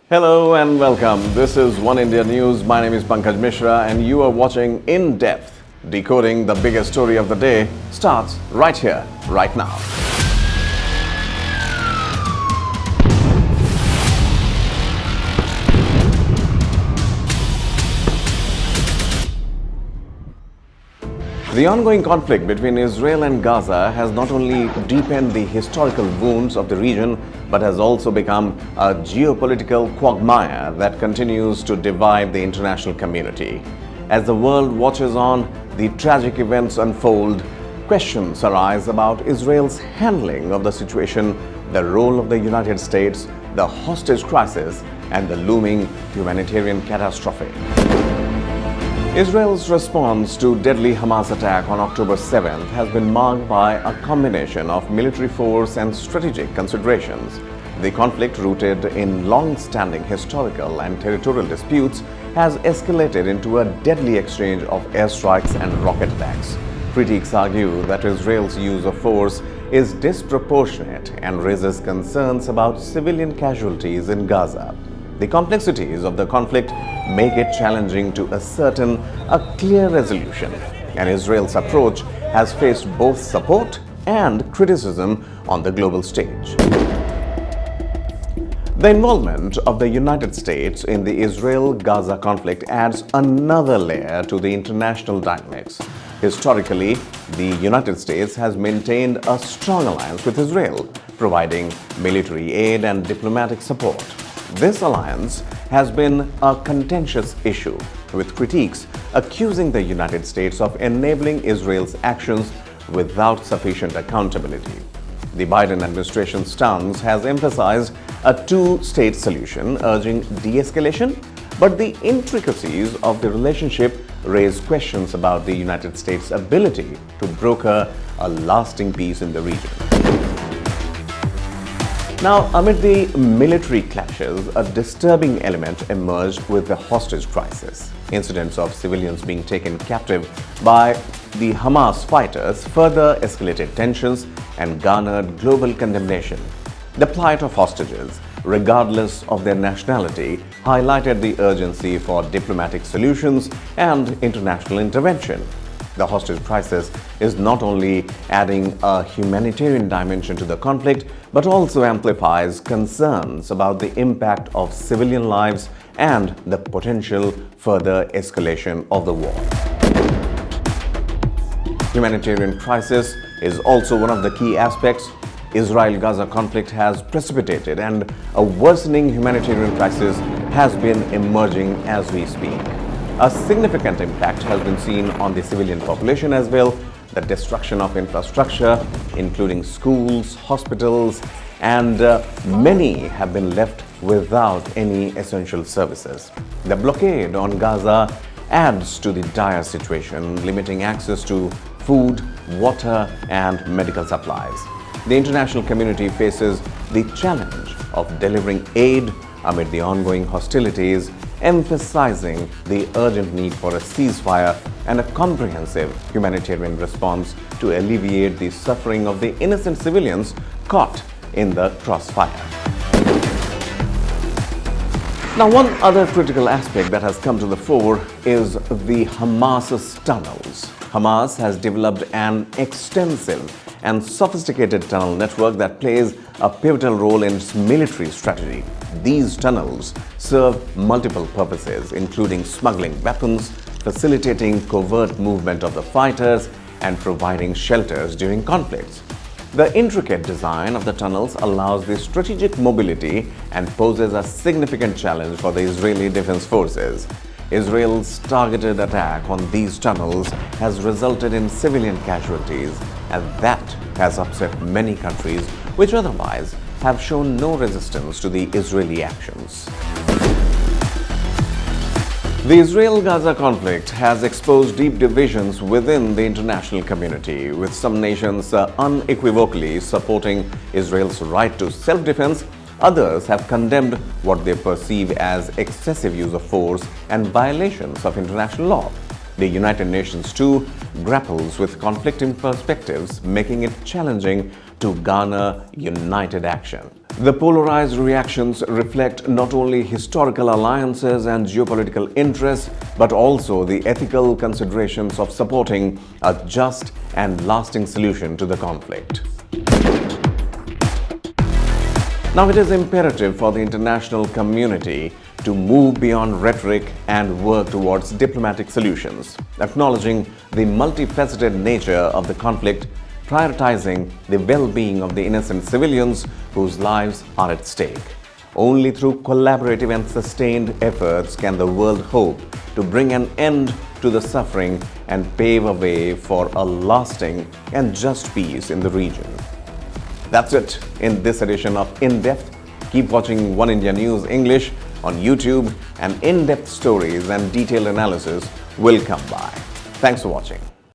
Hello and welcome. This is Oneindia News. My name is Pankaj Mishra and you are watching In Depth. Decoding the biggest story of the day starts right here, right now. The ongoing conflict between Israel and Gaza has not only deepened the historical wounds of the region, but has also become a geopolitical quagmire that continues to divide the international community. As the world watches on the tragic events unfold, questions arise about Israel's handling of the situation, the role of the United States, the hostage crisis, and the looming humanitarian catastrophe. Israel's response to deadly Hamas attack on October 7th has been marked by a combination of military force and strategic considerations. The conflict, rooted in long-standing historical and territorial disputes, has escalated into a deadly exchange of airstrikes and rocket attacks. Critics argue that Israel's use of force is disproportionate and raises concerns about civilian casualties in Gaza. The complexities of the conflict make it challenging to ascertain a clear resolution, and Israel's approach has faced both support and criticism on the global stage. The involvement of the United States in the Israel-Gaza conflict adds another layer to the international dynamics. Historically, the United States has maintained a strong alliance with Israel, providing military aid and diplomatic support. This alliance has been a contentious issue, with critics accusing the United States of enabling Israel's actions without sufficient accountability. The Biden administration's stance has emphasized a two-state solution, urging de-escalation, but the intricacies of the relationship raise questions about the United States' ability to broker a lasting peace in the region. Now, amid the military clashes, a disturbing element emerged with the hostage crisis. Incidents of civilians being taken captive by the Hamas fighters further escalated tensions and garnered global condemnation. The plight of hostages, regardless of their nationality, highlighted the urgency for diplomatic solutions and international intervention. The hostage crisis is not only adding a humanitarian dimension to the conflict, but also amplifies concerns about the impact of civilian lives and the potential further escalation of the war. Humanitarian crisis is also one of the key aspects. Israel-Gaza conflict has precipitated, and a worsening humanitarian crisis has been emerging as we speak. A significant impact has been seen on the civilian population as well. The destruction of infrastructure, including schools, hospitals, and many have been left without any essential services. The blockade on Gaza adds to the dire situation, limiting access to food, water, and medical supplies. The international community faces the challenge of delivering aid amid the ongoing hostilities, emphasizing the urgent need for a ceasefire and a comprehensive humanitarian response to alleviate the suffering of the innocent civilians caught in the crossfire. Now, one other critical aspect that has come to the fore is the Hamas's tunnels. Hamas has developed an extensive and sophisticated tunnel network that plays a pivotal role in its military strategy. These tunnels serve multiple purposes, including smuggling weapons, facilitating covert movement of the fighters, and providing shelters during conflicts. The intricate design of the tunnels allows the strategic mobility and poses a significant challenge for the Israeli Defense Forces. Israel's targeted attack on these tunnels has resulted in civilian casualties, and that has upset many countries which otherwise have shown no resistance to the Israeli actions. The Israel-Gaza conflict has exposed deep divisions within the international community, with some nations unequivocally supporting Israel's right to self-defense. Others have condemned what they perceive as excessive use of force and violations of international law. The United Nations, too, grapples with conflicting perspectives, making it challenging to garner united action. The polarized reactions reflect not only historical alliances and geopolitical interests, but also the ethical considerations of supporting a just and lasting solution to the conflict. Now, it is imperative for the international community to move beyond rhetoric and work towards diplomatic solutions, acknowledging the multifaceted nature of the conflict, prioritizing the well-being of the innocent civilians whose lives are at stake. Only through collaborative and sustained efforts can the world hope to bring an end to the suffering and pave a way for a lasting and just peace in the region. That's it in this edition of In Depth. Keep watching One India News English on YouTube, and in-depth stories and detailed analysis will come by. Thanks for watching.